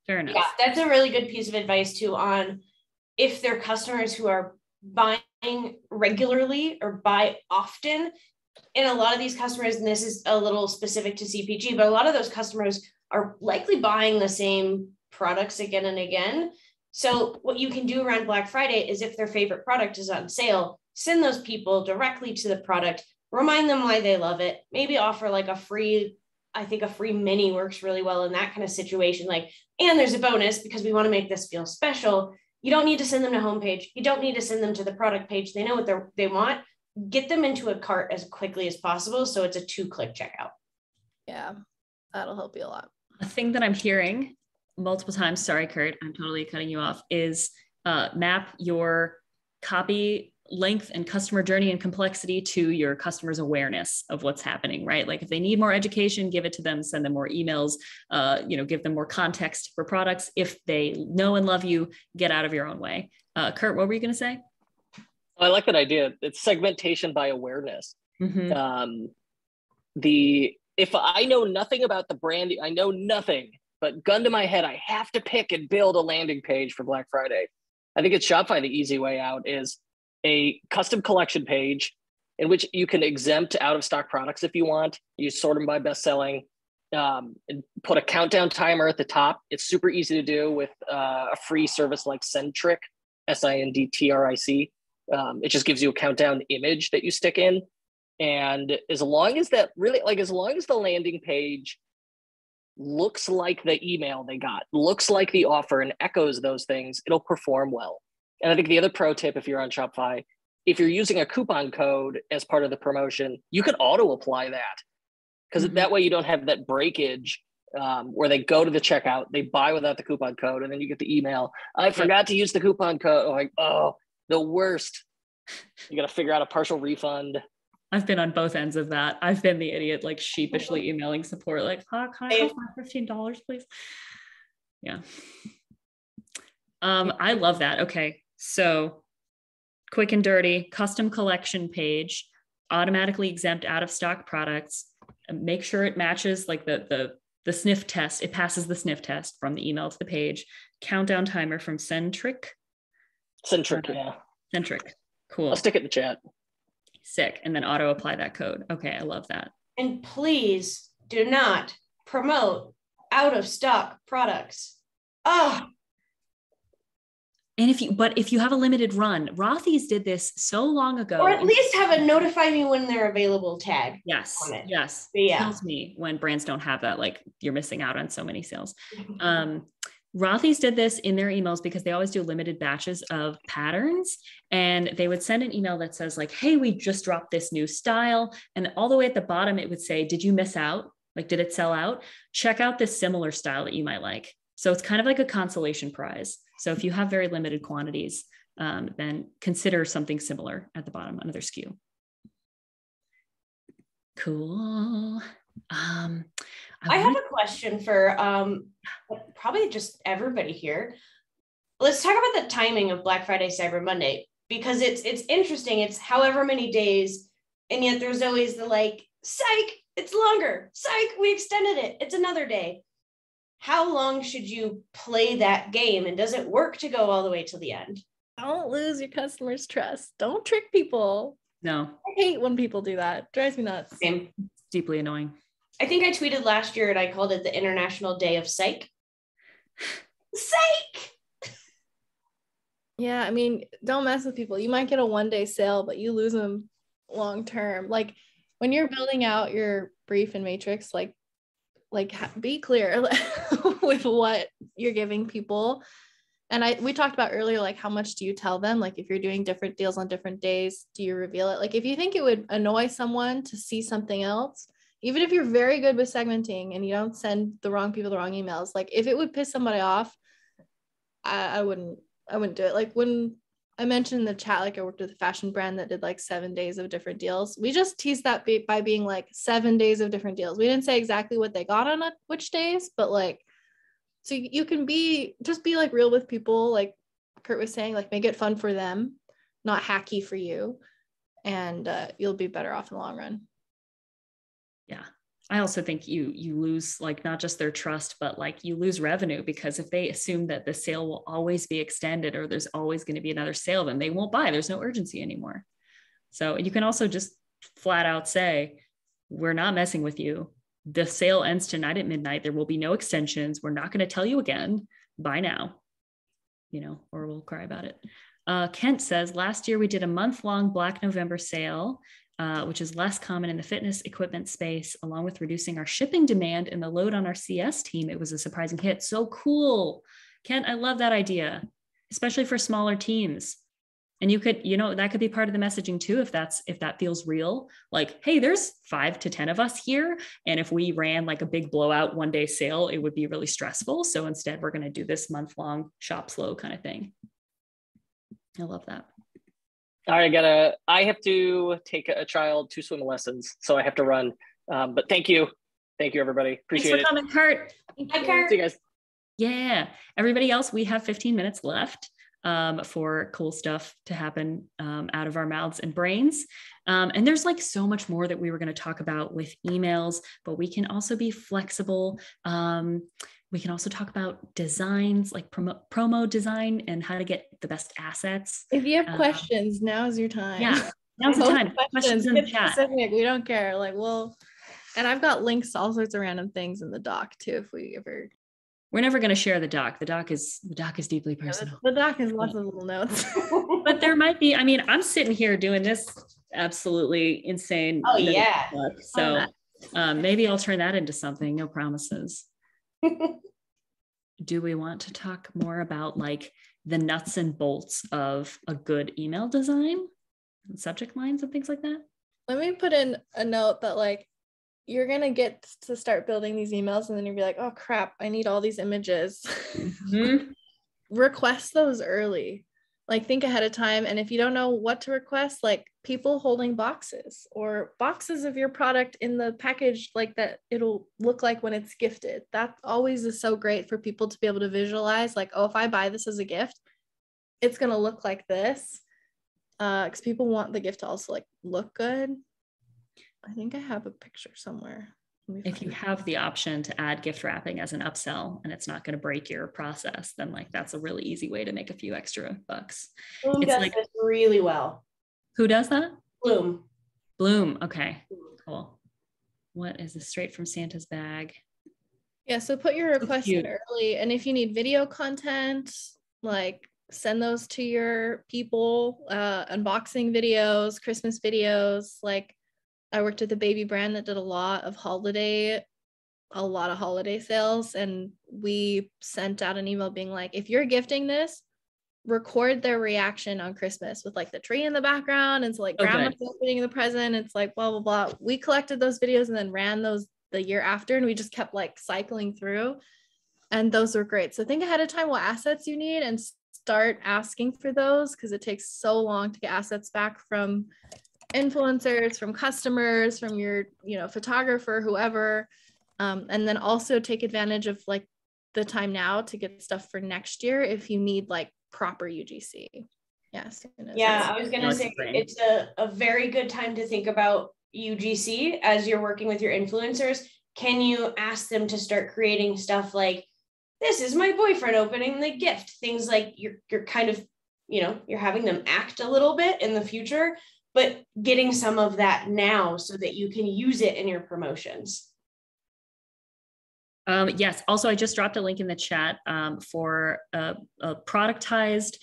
Fair enough. Yeah, that's a really good piece of advice too on if they're customers who are buying regularly or buy often. And a lot of these customers, and this is a little specific to CPG, but a lot of those customers are likely buying the same products again and again. So what you can do around Black Friday is if their favorite product is on sale, send those people directly to the product, remind them why they love it, maybe offer like a free mini works really well in that kind of situation. Like, and there's a bonus because we want to make this feel special. You don't need to send them to homepage. You don't need to send them to the product page. They know what they want. Get them into a cart as quickly as possible. So it's a 2-click checkout. Yeah, that'll help you a lot. A thing that I'm hearing multiple times, sorry, Kurt, I'm totally cutting you off, is map your copy length and customer journey and complexity to your customers' awareness of what's happening, right? Like if they need more education, give it to them, send them more emails, give them more context for products. If they know and love you, get out of your own way. Kurt, what were you going to say? I like that idea. It's segmentation by awareness. Mm-hmm. If I know nothing about the brand, I know nothing, but gun to my head, I have to pick and build a landing page for Black Friday. I think at Shopify, the easy way out is a custom collection page in which you can exempt out of stock products if you want. You sort them by best selling, and put a countdown timer at the top. It's super easy to do with a free service like Sendtrick, Sindtric. It just gives you a countdown image that you stick in. And as long as the landing page looks like the email they got, looks like the offer and echoes those things, it'll perform well. And I think the other pro tip, if you're on Shopify, if you're using a coupon code as part of the promotion, you can auto apply that. because that way you don't have that breakage where they go to the checkout, they buy without the coupon code, and then you get the email, I forgot to use the coupon code. Like, oh, the worst. You got to figure out a partial refund. I've been on both ends of that. I've been the idiot, like sheepishly emailing support, like, can I have my $15, please? Yeah. I love that. Okay. So quick and dirty, custom collection page, automatically exempt out of stock products. Make sure it matches like the sniff test. It passes the sniff test from the email to the page. Countdown timer from Centric. Yeah. Centric. Cool. I'll stick it in the chat. Sick. And then auto apply that code. Okay. I love that. And please do not promote out of stock products. Oh. And if you have a limited run, Rothy's did this so long ago. Or at least have a notify me when they're available tag. Yes. Yes. Yeah. Kills me when brands don't have that. Like, you're missing out on so many sales. Rothy's did this in their emails because they always do limited batches of patterns, and they would send an email that says like, hey, we just dropped this new style. And all the way at the bottom, it would say, did you miss out? Like, did it sell out? Check out this similar style that you might like. So it's kind of like a consolation prize. So if you have very limited quantities, then consider something similar at the bottom, another SKU. Cool. I have a question for probably just everybody here. Let's talk about the timing of Black Friday, Cyber Monday, because it's interesting. It's however many days, and yet there's always the like, psych, it's longer. Psych, we extended it. It's another day. How long should you play that game, and does it work to go all the way to the end? Don't lose your customers' trust. Don't trick people. No. I hate when people do that. Drives me nuts. Same. It's deeply annoying. I think I tweeted last year and I called it the International Day of Psych. Psych! Yeah, I mean, don't mess with people. You might get a one-day sale, but you lose them long term. Like when you're building out your brief and matrix, like be clear with what you're giving people. And we talked about earlier, like how much do you tell them? Like if you're doing different deals on different days, do you reveal it? Like if you think it would annoy someone to see something else, even if you're very good with segmenting and you don't send the wrong people the wrong emails, like if it would piss somebody off, I wouldn't do it. Like when I mentioned in the chat, like I worked with a fashion brand that did like 7 days of different deals. We just teased that by being like 7 days of different deals. We didn't say exactly what they got on which days, but like, so you can just be like real with people. Like Kurt was saying, like make it fun for them, not hacky for you. And you'll be better off in the long run. Yeah. I also think you lose like not just their trust, but like you lose revenue, because if they assume that the sale will always be extended or there's always going to be another sale, then they won't buy. There's no urgency anymore. So you can also just flat out say, we're not messing with you. The sale ends tonight at midnight. There will be no extensions. We're not going to tell you again. Buy now, or we'll cry about it. Kent says, last year we did a month-long Black November sale, which is less common in the fitness equipment space, along with reducing our shipping demand and the load on our CS team. It was a surprising hit. So cool. Kent, I love that idea, especially for smaller teams. And you could, that could be part of the messaging too, if that feels real. Like, hey, there's 5 to 10 of us here. And if we ran like a big blowout 1-day sale, it would be really stressful. So instead, we're going to do this month-long shop slow kind of thing. I love that. All right, I have to take a child to swim lessons, so I have to run. But thank you everybody. Appreciate it. Thanks for coming, Kurt. Hi, Kurt. See you guys. Yeah, everybody else, we have 15 minutes left for cool stuff to happen out of our mouths and brains. And there's like so much more that we were going to talk about with emails, but we can also be flexible. We can also talk about designs, like promo design and how to get the best assets. If you have questions, now's your time. Yeah, now's the time. Questions in the chat. Specific. We don't care. Like, and I've got links to all sorts of random things in the doc too, if we ever. We're never going to share the doc. The doc is deeply personal. The doc has lots of little notes. But there might be, I'm sitting here doing this absolutely insane. Oh yeah. Book, so maybe I'll turn that into something. No promises. Do we want to talk more about like the nuts and bolts of a good email design, subject lines and things like that? Let me put in a note that like you're going to get to start building these emails and then you'll be like, oh crap, I need all these images. Mm-hmm. Request those early. Like think ahead of time. And if you don't know what to request, like people holding boxes or boxes of your product in the package, like that it'll look like when it's gifted. That always is so great for people to be able to visualize like, oh, if I buy this as a gift, it's going to look like this. Because people want the gift to also like look good. I think I have a picture somewhere. If you have the option to add gift wrapping as an upsell and it's not going to break your process, then like that's a really easy way to make a few extra bucks. Bloom It's does like, this really well. who does that? Bloom. Bloom. Okay, cool. What is this? Straight from Santa's bag? Yeah, so put your request in early. And if you need video content, like send those to your people, unboxing videos, Christmas videos. Like I worked at the baby brand that did a lot of holiday sales. And we sent out an email being like, if you're gifting this, record their reaction on Christmas with like the tree in the background. And so like grandma's opening the present. It's like, blah, blah, blah. We collected those videos and then ran those the year after. And we just kept like cycling through. And those were great. So think ahead of time what assets you need and start asking for those, because it takes so long to get assets back from influencers, from customers, from your, photographer, whoever. And then also take advantage of like the time now to get stuff for next year if you need like proper UGC. Yes. Yeah, I was going to say it's a very good time to think about UGC as you're working with your influencers. Can you ask them to start creating stuff like, this is my boyfriend opening the gift, things like you're kind of, you're having them act a little bit in the future, but getting some of that now so that you can use it in your promotions. Yes. Also, I just dropped a link in the chat for a productized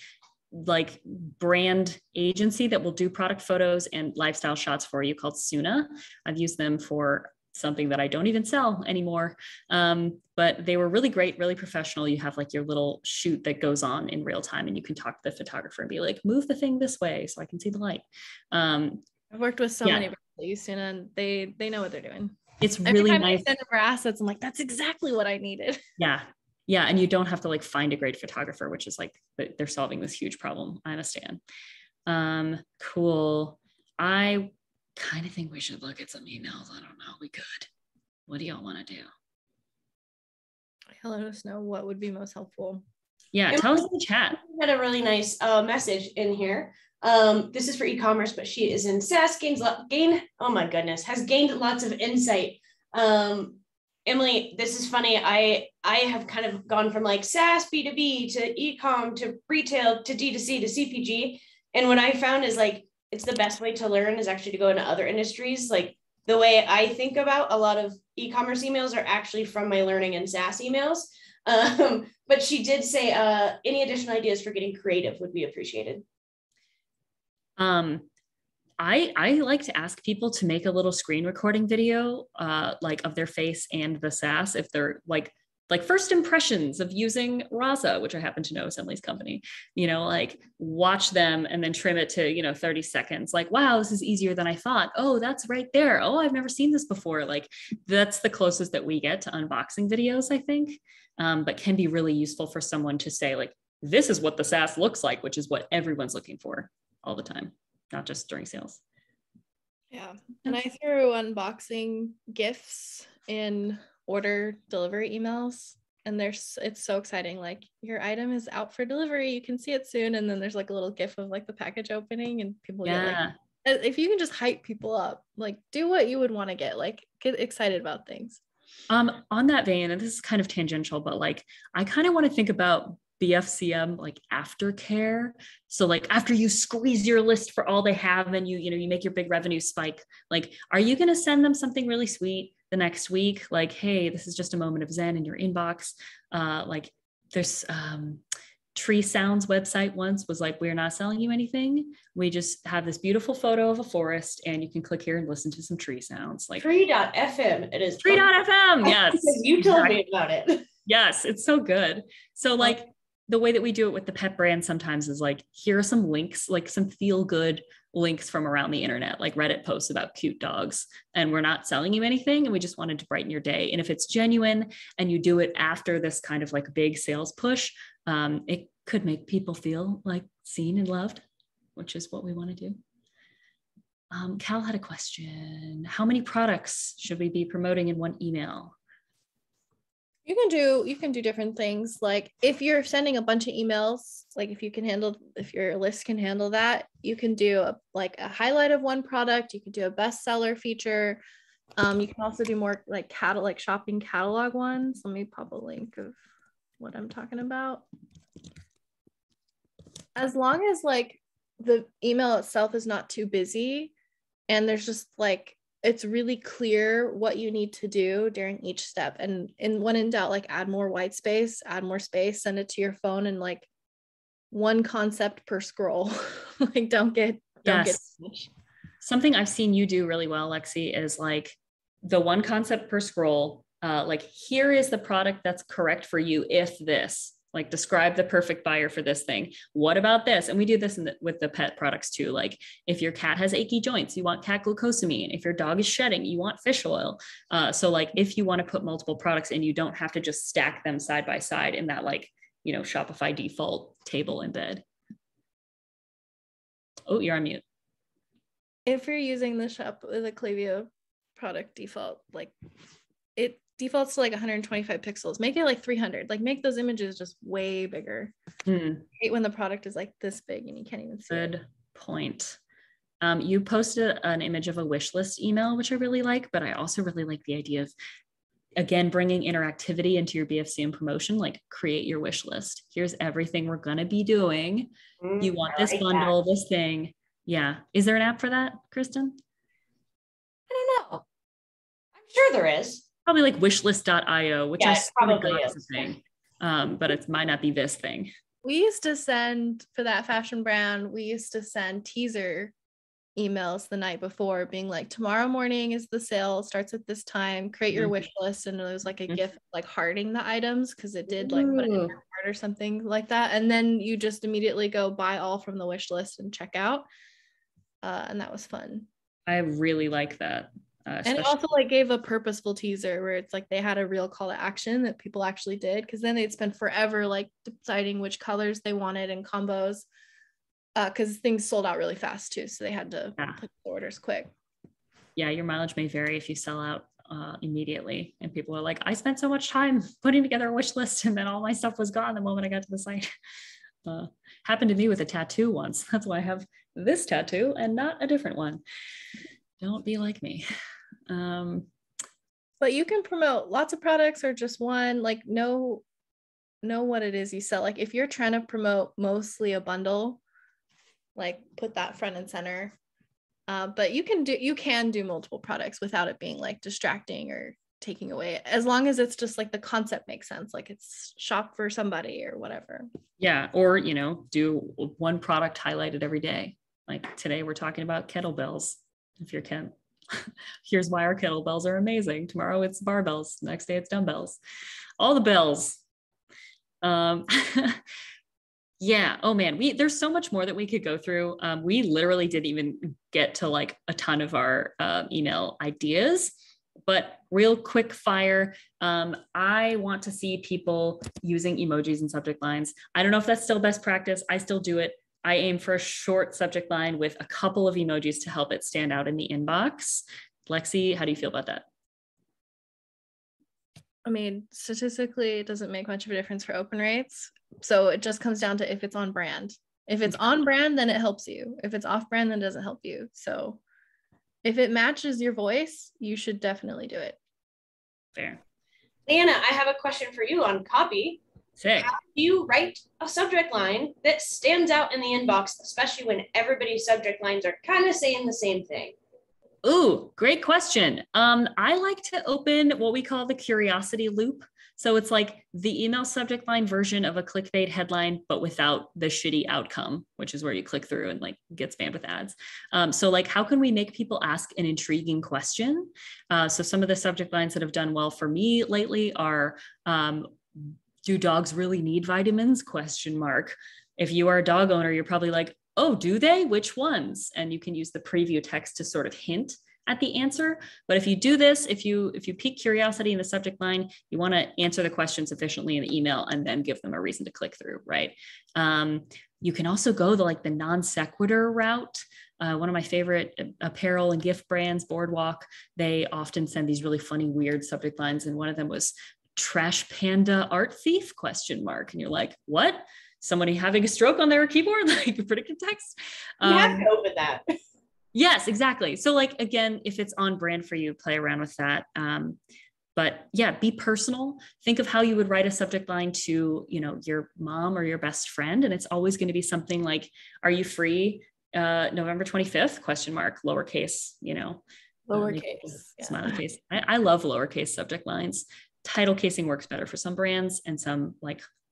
like brand agency that will do product photos and lifestyle shots for you called Suna. I've used them for something that I don't even sell anymore. But they were really great, really professional. You have like your little shoot that goes on in real time and you can talk to the photographer and be like, move the thing this way so I can see the light. I've worked with so many brands that use Suna and they know what they're doing. It's really nice. Every time I send over assets, I'm like, that's exactly what I needed. Yeah. Yeah. And you don't have to like find a great photographer, which is like, they're solving this huge problem. I understand. Cool. I kind of think we should look at some emails. I don't know. We could. What do y'all want to do? Let us know what would be most helpful. Yeah, tell us in the chat. We had a really nice message in here. This is for e-commerce, but she is in SaaS, has gained lots of insight. Emily, this is funny. I have kind of gone from like SaaS, B2B to e-com to retail to D2C to CPG. And what I found is like, it's the best way to learn is actually to go into other industries. Like the way I think about a lot of e-commerce emails are actually from my learning in SaaS emails. But she did say any additional ideas for getting creative would be appreciated. I like to ask people to make a little screen recording video like of their face and the SaaS if they're like first impressions of using Raza, which I happen to know is Emily's company, like watch them and then trim it to, 30 seconds. Like, wow, this is easier than I thought. Oh, that's right there. Oh, I've never seen this before. Like that's the closest that we get to unboxing videos, I think, but can be really useful for someone to say like, this is what the SaaS looks like, which is what everyone's looking for all the time, not just during sales. Yeah. And I threw unboxing GIFs in order delivery emails, and it's so exciting. Like your item is out for delivery, you can see it soon, and then there's like a little GIF of like the package opening, and people get like, if you can just hype people up, like do what you would want to get excited about things. On that vein, and this is kind of tangential, but like I kind of want to think about BFCM like aftercare. So like after you squeeze your list for all they have and you make your big revenue spike, like are you going to send them something really sweet the next week? Like, hey, this is just a moment of zen in your inbox. Like there's Tree Sounds website once was like, we're not selling you anything. We just have this beautiful photo of a forest and you can click here and listen to some tree sounds. Like Tree.fm. It is Tree.fm. Yes. You told me about it. Yes. It's so good. So like, the way that we do it with the pet brand sometimes is like, here are some links, like some feel good links from around the internet, like Reddit posts about cute dogs, and we're not selling you anything. And we just wanted to brighten your day. And if it's genuine and you do it after this kind of like big sales push, it could make people feel like seen and loved, which is what we want to do. Cal had a question. How many products should we be promoting in one email? You can do different things. Like if you're sending a bunch of emails, like if your list can handle that, you can do a highlight of one product. You can do a bestseller feature. You can also do more like shopping catalog ones. Let me pop a link of what I'm talking about. As long as like the email itself is not too busy and there's just like, it's really clear what you need to do during each step. And when in doubt, like add more white space, add more space, send it to your phone, and like one concept per scroll. Like don't get something I've seen you do really well, Lexie, is like the one concept per scroll. Like here is the product that's correct for you if this. Like describe the perfect buyer for this thing. What about this? And we do this with the pet products too. Like if your cat has achy joints, you want cat glucosamine. If your dog is shedding, you want fish oil. So like if you want to put multiple products in, you don't have to just stack them side by side in that like, you know, Shopify default table in bed. Oh, you're on mute. If you're using the Klaviyo product default, like it defaults to like 125 pixels. Make it like 300. Like make those images just way bigger. I hate when the product is like this big and you can't even see it. Good point. You posted an image of a wish list email, which I really like, but I also really like the idea of, again, bringing interactivity into your BFCM promotion, like create your wish list. Here's everything we're going to be doing. You want this bundle, this thing. Yeah. Is there an app for that, Kristen? I don't know. I'm sure there is. Probably like wishlist.io, which I probably is a thing, but it might not be this thing. We used to send, for that fashion brand, we used to send teaser emails the night before being like, tomorrow morning is the sale, starts at this time, create your wish list. And it was like a gift, like hearting the items, because it did like put it in your heart or something like that. And then you just immediately go buy all from the wish list and check out. And that was fun. I really like that. And it also like gave a purposeful teaser where it's like they had a real call to action that people actually did, because then they'd spend forever like deciding which colors they wanted and combos, because things sold out really fast too, so they had to put the orders quick. Yeah, your mileage may vary if you sell out immediately and people are like, I spent so much time putting together a wish list and then all my stuff was gone the moment I got to the site. Happened to me with a tattoo once. That's why I have this tattoo and not a different one. Don't be like me. But you can promote lots of products or just one, like know what it is you sell. Like if you're trying to promote mostly a bundle, like put that front and center. But you can do multiple products without it being like distracting or taking away, as long as it's just like the concept makes sense, like it's shop for somebody or whatever. Yeah, or do one product highlighted every day. Like today we're talking about kettlebells. If you're Ken, here's why our kettlebells are amazing. Tomorrow it's barbells. Next day it's dumbbells. All the bells. Yeah. Oh man, there's so much more that we could go through. We literally didn't even get to like a ton of our email ideas, but real quick fire. I want to see people using emojis and subject lines. I don't know if that's still best practice. I still do it. I aim for a short subject line with a couple of emojis to help it stand out in the inbox. Lexie, how do you feel about that? I mean, statistically, it doesn't make much of a difference for open rates. So it just comes down to if it's on brand. If it's on brand, then it helps you. If it's off brand, then it doesn't help you. So if it matches your voice, you should definitely do it. Fair. Lianna, I have a question for you on copy. Sick. How do you write a subject line that stands out in the inbox, especially when everybody's subject lines are kind of saying the same thing? Ooh, great question. I like to open what we call the curiosity loop. So it's like the email subject line version of a clickbait headline, but without the shitty outcome, which is where you click through and like get spammed with ads. So like, how can we make people ask an intriguing question? So some of the subject lines that have done well for me lately are, do dogs really need vitamins? ? If you are a dog owner, you're probably like, oh, do they? Which ones? And you can use the preview text to sort of hint at the answer. But if you do this, if you pique curiosity in the subject line, you want to answer the question sufficiently in the email and then give them a reason to click through, right? You can also go the non sequitur route. One of my favorite apparel and gift brands, Boardwalk, they often send these really funny, weird subject lines. And one of them was trash panda art thief ? And you're like, what? Somebody having a stroke on their keyboard, like a predictive text? You have to open that. Yes, exactly. So again, if it's on brand for you, play around with that. But yeah, be personal. Think of how you would write a subject line to, your mom or your best friend. And it's always going to be something like, are you free November 25th ? Lowercase, Lowercase. Smiley face. I love lowercase subject lines. Title casing works better for some brands, and some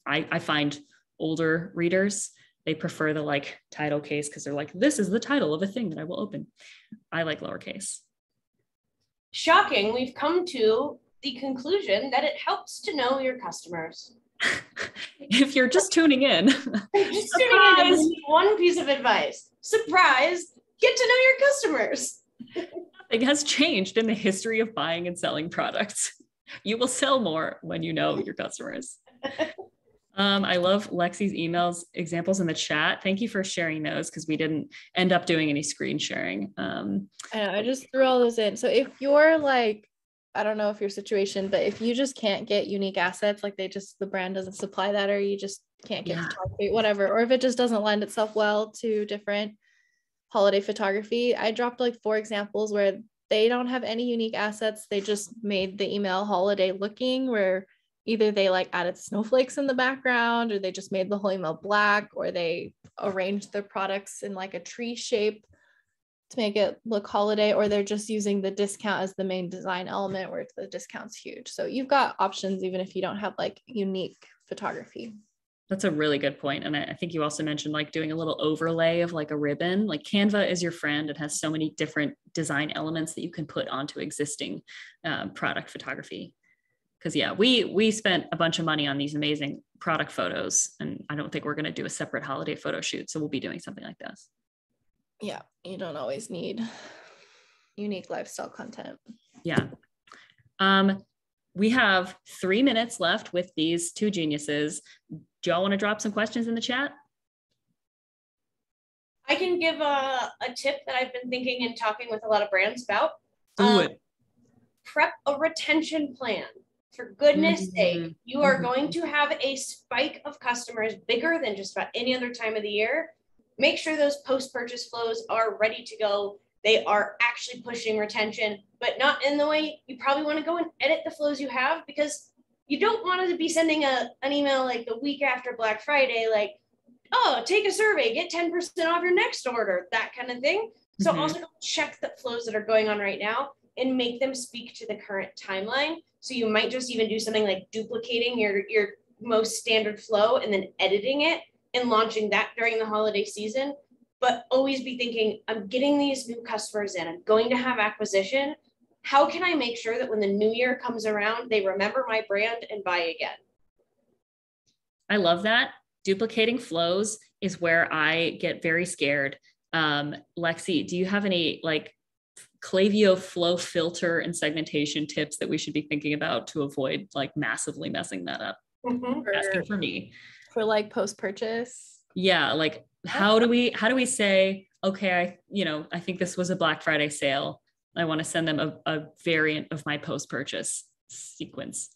I find older readers, they prefer the title case because they're like, this is the title of a thing that I will open. I like lowercase. Shocking, we've come to the conclusion that it helps to know your customers. If you're just tuning in, one piece of advice. Surprise, get to know your customers. Nothing has changed in the history of buying and selling products. You will sell more when you know your customers. I love Lexie's emails examples in the chat. Thank you for sharing those, because we didn't end up doing any screen sharing. I just threw all those in. So if you're I don't know if your situation, but if you just can't get unique assets, the brand doesn't supply that, or you just can't get photography, whatever, or if it just doesn't lend itself well to different holiday photography, I dropped 4 examples where they don't have any unique assets. They just made the email holiday looking, where either they added snowflakes in the background, or they just made the whole email black, or they arranged their products in a tree shape to make it look holiday, or they're just using the discount as the main design element where the discount's huge. So you've got options even if you don't have unique photography. That's a really good point. And I think you also mentioned doing a little overlay of a ribbon. Canva is your friend. It has so many different design elements that you can put onto existing product photography. Because we spent a bunch of money on these amazing product photos, and I don't think we're going to do a separate holiday photo shoot. So we'll be doing something like this. Yeah, you don't always need unique lifestyle content. Yeah. We have 3 minutes left with these two geniuses. Do y'all want to drop some questions in the chat? I can give a tip that I've been thinking and talking with a lot of brands about. Do it. Prep a retention plan. For goodness sake, you are going to have a spike of customers bigger than just about any other time of the year. Make sure those post-purchase flows are ready to go. They are actually pushing retention, but not in the way you probably want to go and edit the flows you have, because you don't want to be sending an email the week after Black Friday, oh, take a survey, get 10% off your next order, that kind of thing. So also check the flows that are going on right now and make them speak to the current timeline. So you might just even do something like duplicating your most standard flow and then editing it and launching that during the holiday season. But always be thinking, I'm getting these new customers in, I'm going to have acquisition. How can I make sure that when the new year comes around, they remember my brand and buy again? I love that. Duplicating flows is where I get very scared. Lexie, do you have any Klaviyo flow filter and segmentation tips that we should be thinking about to avoid massively messing that up? Asking for me. For post-purchase? Yeah, how do we say, okay, I think this was a Black Friday sale. I want to send them a variant of my post-purchase sequence.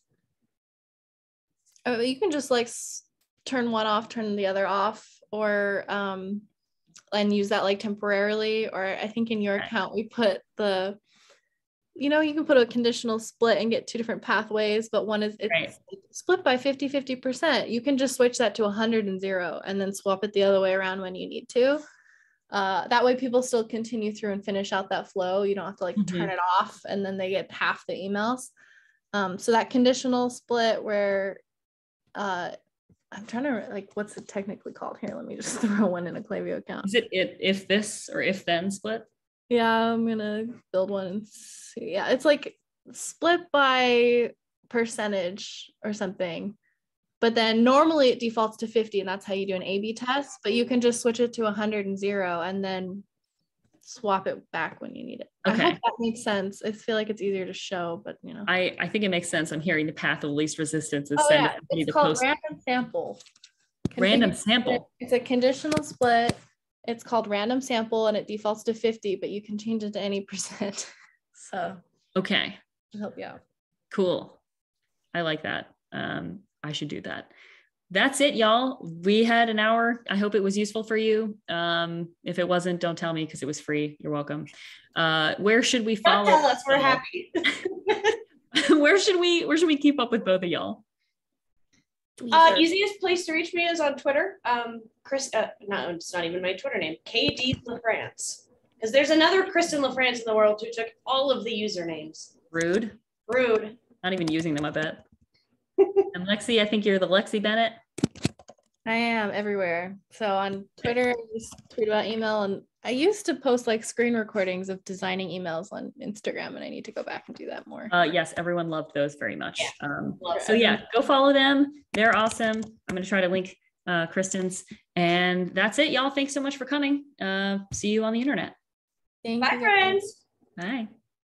Oh, you can just turn one off, turn the other off, or and use that temporarily. Or I think in your account we put you can put a conditional split and get 2 different pathways, but one is split by 50%. You can just switch that to 100 and 0 and then swap it the other way around when you need to. That way people still continue through and finish out that flow. You don't have to turn it off and then they get half the emails. So that conditional split where I'm trying to what's it technically called here? Let me just throw one in a Klaviyo account. Is it if this or if then split? Yeah, I'm gonna build one and see. Yeah, it's split by percentage or something, but then normally it defaults to 50 and that's how you do an A/B test, but you can just switch it to 100 and 0 and then swap it back when you need it. Okay. I hope that makes sense. I feel like it's easier to show, but you know. I think it makes sense. I'm hearing the path of least resistance is It's called random sample. Random sample. It's a conditional split. It's called random sample and it defaults to 50, but you can change it to any percent. So okay. I'll help you out. Cool. I like that. I should do that. That's it, y'all. We had an hour. I hope it was useful for you. If it wasn't, don't tell me because it was free. You're welcome. Where should we follow? Don't tell us, we're happy. Where should we keep up with both of y'all? Easiest place to reach me is on Twitter. No, it's not even my Twitter name. KD LaFrance. Because there's another Kristen LaFrance in the world who took all of the usernames. Rude. Not even using them, I bet. And Lexie, I think you're the Lexie Bennett. I am everywhere. So on Twitter, I just tweet about email, and I used to post like screen recordings of designing emails on Instagram, and I need to go back and do that more. Yes, everyone loved those very much. Yeah. So yeah, go follow them. They're awesome. I'm going to try to link Kristen's. And that's it, y'all. Thanks so much for coming. See you on the internet. Thank Bye, you. friends. Bye.